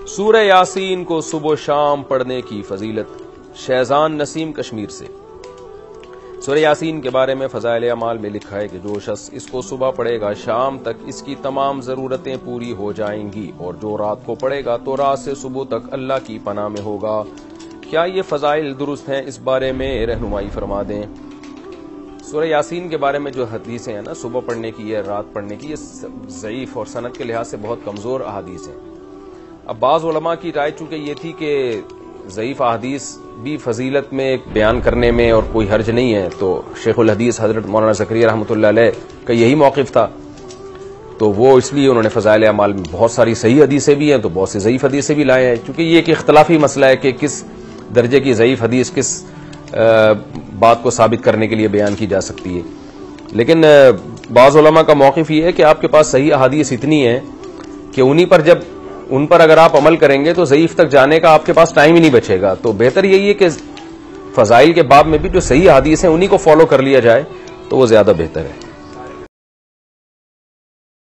سورہ یاسین کو صبح و شام پڑھنے کی فضیلت، شہزان نسیم کشمیر سے۔ سورہ یاسین کے بارے میں فضائل اعمال میں لکھا ہے کہ جو شخص اس کو صبح پڑھے گا شام تک اس کی تمام ضرورتیں پوری ہو جائیں گی، اور جو رات کو پڑھے گا تو رات سے صبح تک اللہ کی پناہ میں ہوگا۔ کیا یہ فضائل درست ہیں؟ اس بارے میں رہنمائی فرما دیں۔ سورہ یاسین کے بارے میں جو حدیثیں ہیں نا، صبح پڑھنے کی یا رات پڑھنے کی، یہ ضعیف اور سند کے لحاظ سے بہت کمزور احادیث ہیں۔ اب بعض علماء کی رائے چونکہ یہ تھی کہ ضعیف احادیث بھی فضیلت میں ایک بیان کرنے میں اور کوئی حرج نہیں ہے، تو شیخ الحدیث حضرت مولانا زکریا رحمۃ اللہ علیہ کا یہی موقف تھا، تو وہ اس لیے انہوں نے فضائل اعمال میں بہت ساری صحیح حدیثیں بھی ہیں تو بہت سی ضعیف حدیثیں بھی لائے ہیں، چونکہ یہ ایک اختلافی مسئلہ ہے کہ کس درجے کی ضعیف حدیث کس بات کو ثابت کرنے کے لیے بیان کی جا سکتی ہے۔ لیکن بعض علماء کا موقف یہ ہے کہ آپ کے پاس صحیح احادیث اتنی ہیں کہ ان پر اگر آپ عمل کریں گے تو ضعیف تک جانے کا آپ کے پاس ٹائم ہی نہیں بچے گا، تو بہتر یہی ہے کہ فضائل کے باب میں بھی جو صحیح احادیث ہیں انہی کو فالو کر لیا جائے تو وہ زیادہ بہتر ہے۔